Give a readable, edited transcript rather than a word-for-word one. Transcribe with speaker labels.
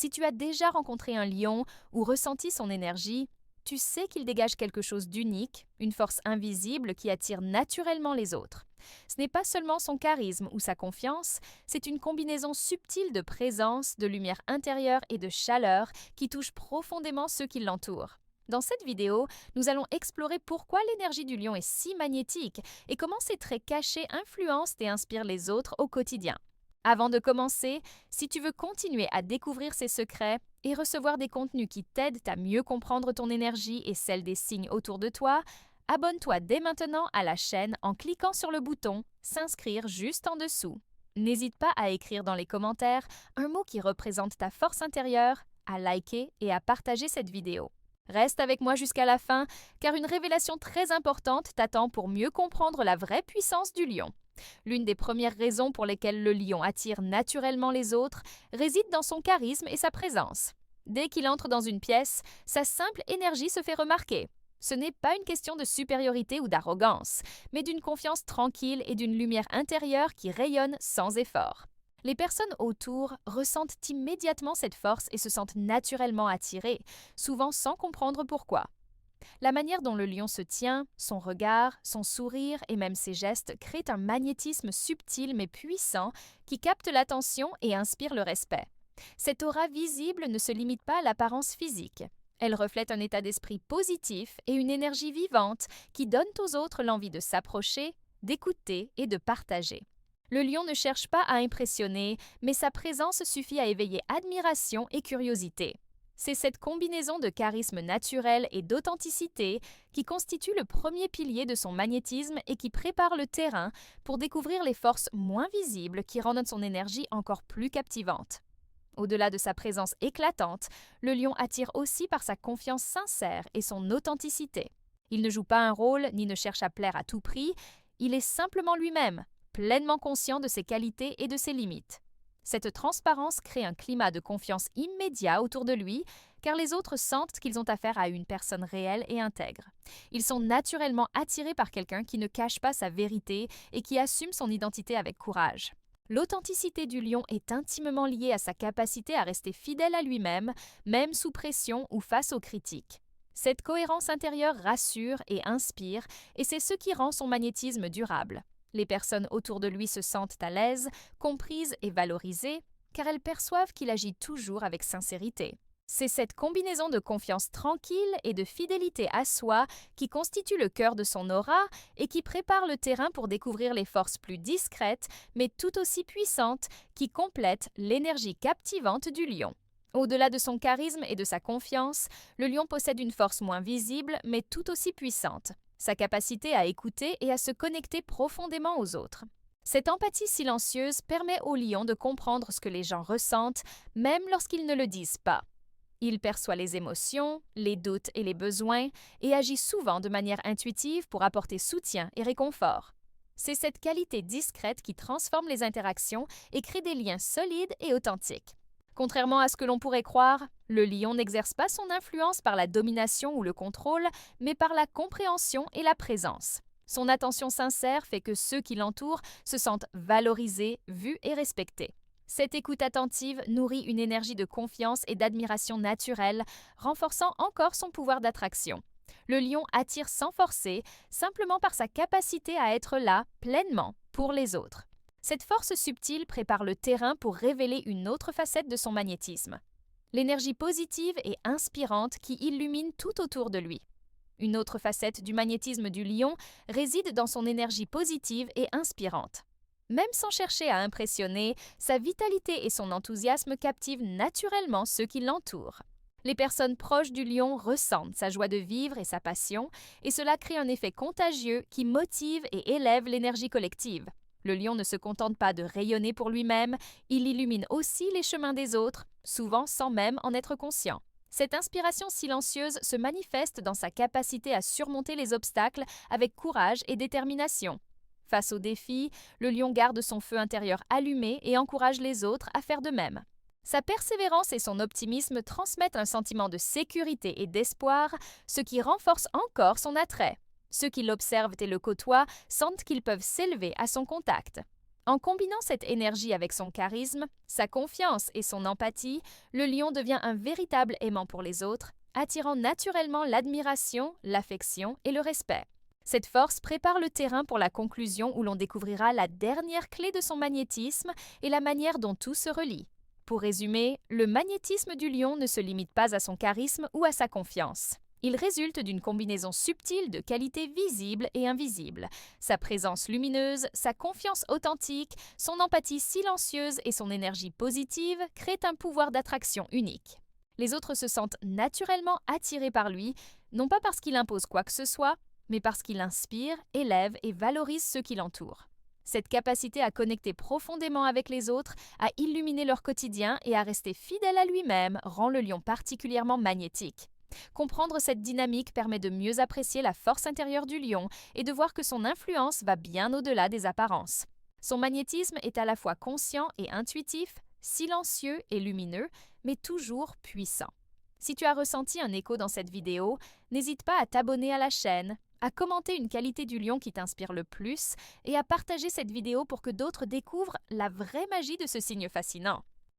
Speaker 1: Si tu as déjà rencontré un lion ou ressenti son énergie, tu sais qu'il dégage quelque chose d'unique, une force invisible qui attire naturellement les autres. Ce n'est pas seulement son charisme ou sa confiance, c'est une combinaison subtile de présence, de lumière intérieure et de chaleur qui touche profondément ceux qui l'entourent. Dans cette vidéo, nous allons explorer pourquoi l'énergie du lion est si magnétique et comment ces traits cachés influencent et inspirent les autres au quotidien. Avant de commencer, si tu veux continuer à découvrir ces secrets et recevoir des contenus qui t'aident à mieux comprendre ton énergie et celle des signes autour de toi, abonne-toi dès maintenant à la chaîne en cliquant sur le bouton S'inscrire juste en dessous. N'hésite pas à écrire dans les commentaires un mot qui représente ta force intérieure, à liker et à partager cette vidéo. Reste avec moi jusqu'à la fin, car une révélation très importante t'attend pour mieux comprendre la vraie puissance du lion. L'une des premières raisons pour lesquelles le lion attire naturellement les autres réside dans son charisme et sa présence. Dès qu'il entre dans une pièce, sa simple énergie se fait remarquer. Ce n'est pas une question de supériorité ou d'arrogance, mais d'une confiance tranquille et d'une lumière intérieure qui rayonne sans effort. Les personnes autour ressentent immédiatement cette force et se sentent naturellement attirées, souvent sans comprendre pourquoi. La manière dont le lion se tient, son regard, son sourire et même ses gestes créent un magnétisme subtil mais puissant qui capte l'attention et inspire le respect. Cette aura visible ne se limite pas à l'apparence physique. Elle reflète un état d'esprit positif et une énergie vivante qui donnent aux autres l'envie de s'approcher, d'écouter et de partager. Le lion ne cherche pas à impressionner, mais sa présence suffit à éveiller admiration et curiosité. C'est cette combinaison de charisme naturel et d'authenticité qui constitue le premier pilier de son magnétisme et qui prépare le terrain pour découvrir les forces moins visibles qui rendent son énergie encore plus captivante. Au-delà de sa présence éclatante, le lion attire aussi par sa confiance sincère et son authenticité. Il ne joue pas un rôle ni ne cherche à plaire à tout prix, il est simplement lui-même, pleinement conscient de ses qualités et de ses limites. Cette transparence crée un climat de confiance immédiat autour de lui, car les autres sentent qu'ils ont affaire à une personne réelle et intègre. Ils sont naturellement attirés par quelqu'un qui ne cache pas sa vérité et qui assume son identité avec courage. L'authenticité du lion est intimement liée à sa capacité à rester fidèle à lui-même, même sous pression ou face aux critiques. Cette cohérence intérieure rassure et inspire, et c'est ce qui rend son magnétisme durable. Les personnes autour de lui se sentent à l'aise, comprises et valorisées, car elles perçoivent qu'il agit toujours avec sincérité. C'est cette combinaison de confiance tranquille et de fidélité à soi qui constitue le cœur de son aura et qui prépare le terrain pour découvrir les forces plus discrètes, mais tout aussi puissantes, qui complètent l'énergie captivante du lion. Au-delà de son charisme et de sa confiance, le lion possède une force moins visible, mais tout aussi puissante. Sa capacité à écouter et à se connecter profondément aux autres. Cette empathie silencieuse permet au lion de comprendre ce que les gens ressentent, même lorsqu'ils ne le disent pas. Il perçoit les émotions, les doutes et les besoins, et agit souvent de manière intuitive pour apporter soutien et réconfort. C'est cette qualité discrète qui transforme les interactions et crée des liens solides et authentiques. Contrairement à ce que l'on pourrait croire, le lion n'exerce pas son influence par la domination ou le contrôle, mais par la compréhension et la présence. Son attention sincère fait que ceux qui l'entourent se sentent valorisés, vus et respectés. Cette écoute attentive nourrit une énergie de confiance et d'admiration naturelle, renforçant encore son pouvoir d'attraction. Le lion attire sans forcer, simplement par sa capacité à être là, pleinement, pour les autres. Cette force subtile prépare le terrain pour révéler une autre facette de son magnétisme. L'énergie positive et inspirante qui illumine tout autour de lui. Une autre facette du magnétisme du lion réside dans son énergie positive et inspirante. Même sans chercher à impressionner, sa vitalité et son enthousiasme captivent naturellement ceux qui l'entourent. Les personnes proches du lion ressentent sa joie de vivre et sa passion, et cela crée un effet contagieux qui motive et élève l'énergie collective. Le lion ne se contente pas de rayonner pour lui-même, il illumine aussi les chemins des autres, souvent sans même en être conscient. Cette inspiration silencieuse se manifeste dans sa capacité à surmonter les obstacles avec courage et détermination. Face aux défis, le lion garde son feu intérieur allumé et encourage les autres à faire de même. Sa persévérance et son optimisme transmettent un sentiment de sécurité et d'espoir, ce qui renforce encore son attrait. Ceux qui l'observent et le côtoient sentent qu'ils peuvent s'élever à son contact. En combinant cette énergie avec son charisme, sa confiance et son empathie, le lion devient un véritable aimant pour les autres, attirant naturellement l'admiration, l'affection et le respect. Cette force prépare le terrain pour la conclusion où l'on découvrira la dernière clé de son magnétisme et la manière dont tout se relie. Pour résumer, le magnétisme du lion ne se limite pas à son charisme ou à sa confiance. Il résulte d'une combinaison subtile de qualités visibles et invisibles. Sa présence lumineuse, sa confiance authentique, son empathie silencieuse et son énergie positive créent un pouvoir d'attraction unique. Les autres se sentent naturellement attirés par lui, non pas parce qu'il impose quoi que ce soit, mais parce qu'il inspire, élève et valorise ceux qui l'entourent. Cette capacité à connecter profondément avec les autres, à illuminer leur quotidien et à rester fidèle à lui-même rend le lion particulièrement magnétique. Comprendre cette dynamique permet de mieux apprécier la force intérieure du lion et de voir que son influence va bien au-delà des apparences. Son magnétisme est à la fois conscient et intuitif, silencieux et lumineux, mais toujours puissant. Si tu as ressenti un écho dans cette vidéo, n'hésite pas à t'abonner à la chaîne, à commenter une qualité du lion qui t'inspire le plus et à partager cette vidéo pour que d'autres découvrent la vraie magie de ce signe fascinant.